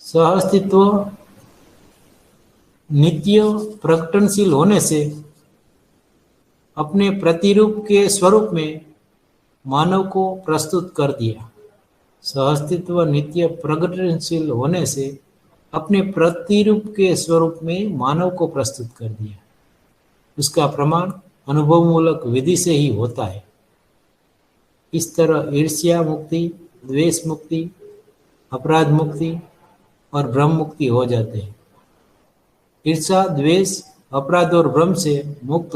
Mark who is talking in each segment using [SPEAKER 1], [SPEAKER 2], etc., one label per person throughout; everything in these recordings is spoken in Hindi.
[SPEAKER 1] सहअस्तित्व नित्य प्रकटनशील होने से अपने प्रतिरूप के स्वरूप में मानव को प्रस्तुत कर दिया। सहअस्तित्व नित्य प्रकटनशील होने से अपने प्रतिरूप के स्वरूप में मानव को प्रस्तुत कर दिया। उसका प्रमाण अनुभवमूलक विधि से ही होता है। इस तरह ईर्ष्या मुक्ति, द्वेष मुक्ति, अपराध मुक्ति और भ्रम मुक्ति हो जाते हैं। ईर्ष्या, द्वेष, अपराध और भ्रम से मुक्त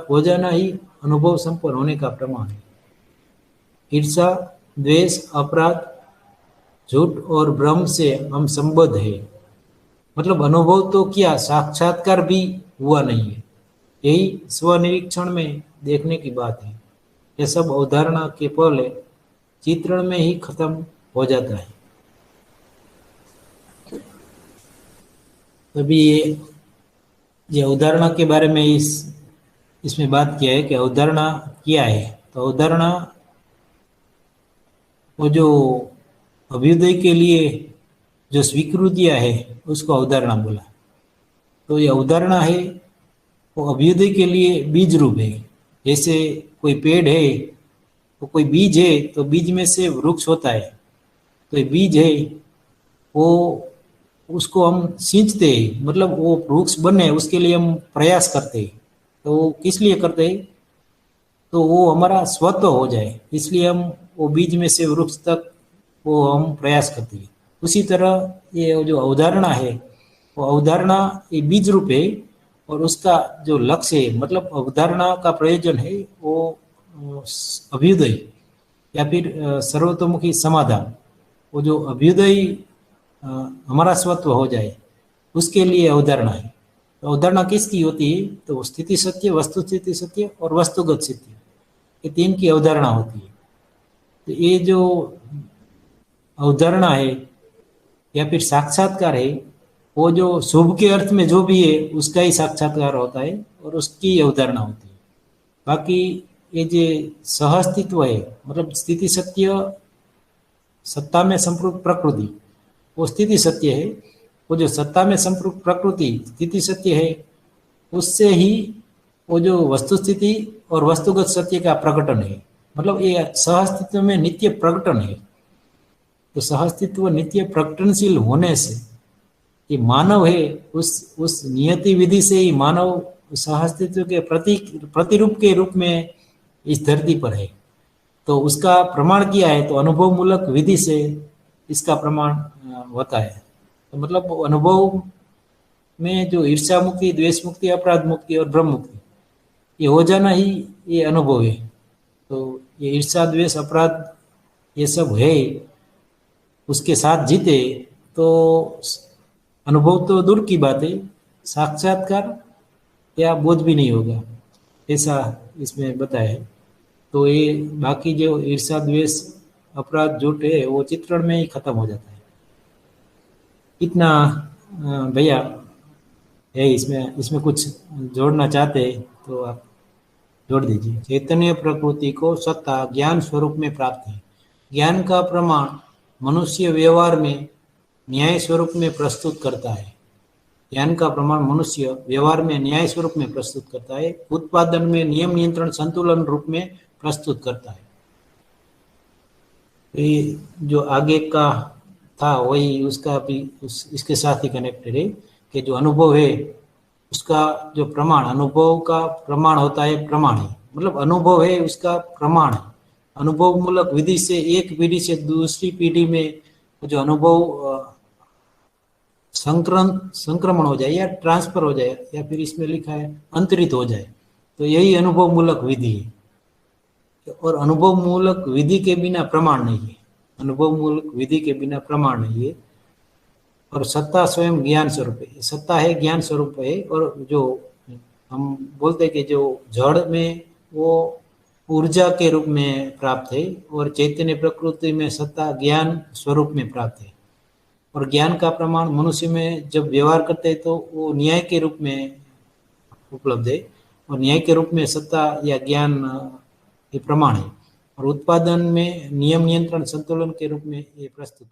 [SPEAKER 1] हो जाना ही अनुभव संपन्न होने का प्रमाण है। ईर्ष्या, द्वेष, अपराध, झूठ और भ्रम से हम संबद्ध है, मतलब अनुभव तो क्या, साक्षात्कार भी हुआ नहीं है। यही स्वनिरीक्षण में देखने की बात है। यह सब अवधारणा के पहले चित्रण में ही खत्म हो जाता है। तभी ये अवधारणा के बारे में इसमें बात किया है कि अवधारणा क्या है। तो अवधारणा वो जो अभ्युदय के लिए जो स्वीकृतियां है उसको अवधारणा बोला। तो ये अवधारणा है वो अभ्युदय के लिए बीज रूप है। जैसे कोई पेड़ है तो कोई बीज है तो बीज में से वृक्ष होता है। तो ये बीज है वो उसको हम सींचते हैं, मतलब वो वृक्ष बने उसके लिए हम प्रयास करते हैं। तो किस लिए करते हैं? तो वो हमारा स्वतः हो जाए, इसलिए हम वो बीज में से वृक्ष तक वो हम प्रयास करते हैं। उसी तरह ये जो अवधारणा है वो अवधारणा ये बीज रूप है और उसका जो लक्ष्य है, मतलब अवधारणा का प्रयोजन है वो अभ्युदय या फिर सर्वतोमुखी समाधान। वो जो अभ्युदय हमारा स्वत्व हो जाए उसके लिए अवधारणा है। तो अवधारणा किसकी होती है? तो स्थिति सत्य, वस्तु स्थिति सत्य और वस्तुगत सत्य, ये तीन की अवधारणा होती है। तो ये जो अवधारणा है या फिर साक्षात्कार है वो जो शुभ के अर्थ में जो भी है उसका ही साक्षात्कार होता है और उसकी अवधारणा होती है। बाकी ये जो सहअस्तित्व है, मतलब स्थिति सत्य, सत्ता में संपृक्त प्रकृति, वो स्थिति सत्य है। वो जो सत्ता में संपृक्त प्रकृति स्थिति सत्य है उससे ही वो जो वस्तु स्थिति और वस्तुगत सत्य का प्रकटन है, मतलब ये सहअस्तित्व में नित्य प्रकटन है। तो सहअस्तित्व नित्य प्रकटनशील होने से ये मानव है उस नियति विधि से ही मानव सहअस्तित्व के प्रतिरूप के रूप में इस धरती पर है। तो उसका प्रमाण किया है, तो अनुभव मूलक विधि से इसका प्रमाण होता है। तो मतलब अनुभव में जो ईर्ष्या मुक्ति, द्वेष मुक्ति, अपराध मुक्ति और भ्रम मुक्ति ये हो जाना ही ये अनुभव है। तो ये ईर्ष्या, द्वेष, अपराध ये सब है, उसके साथ जीते तो अनुभव तो दूर की बात है, साक्षात्कार या बोध भी नहीं होगा, ऐसा इसमें बताया है। तो ये बाकी जो ईर्ष्या, द्वेष, अपराध, झूठ है वो चित्रण में ही खत्म हो जाता है। इतना भैया है। इसमें कुछ जोड़ना चाहते तो आप जोड़ दीजिए। चैतन्य प्रकृति को सत्ता ज्ञान स्वरूप में प्राप्त है। ज्ञान का प्रमाण मनुष्य व्यवहार में न्याय स्वरूप में प्रस्तुत करता है। ज्ञान का प्रमाण मनुष्य व्यवहार में न्याय स्वरूप में प्रस्तुत करता है, उत्पादन में नियम नियंत्रण संतुलन रूप में प्रस्तुत करता है। ये जो आगे का था वही उसका भी इसके साथ ही कनेक्टेड है कि जो अनुभव है उसका जो प्रमाण, अनुभव का प्रमाण होता है प्रमाण है, मतलब अनुभव है उसका प्रमाण है। अनुभव मूलक विधि से एक पीढ़ी से दूसरी पीढ़ी में जो अनुभव संक्रमण हो जाए या ट्रांसफर हो जाए या फिर इसमें लिखा है अंतरित हो जाए, तो यही अनुभव मूलक विधि है। और अनुभव मूलक विधि के बिना प्रमाण नहीं है, अनुभव मूलक विधि के बिना प्रमाण नहीं है। और सत्ता स्वयं ज्ञान स्वरूप है, सत्ता है ज्ञान स्वरूप है। और जो हम बोलते हैं कि जो जड़ में वो ऊर्जा के रूप में प्राप्त है और चैतन्य प्रकृति में सत्ता ज्ञान स्वरूप में प्राप्त है। और ज्ञान का प्रमाण मनुष्य में जब व्यवहार करते हैं तो वो न्याय के रूप में उपलब्ध है और न्याय के रूप में सत्ता या ज्ञान ये प्रमाण है। और उत्पादन में नियम नियंत्रण संतुलन के रूप में ये प्रस्तुत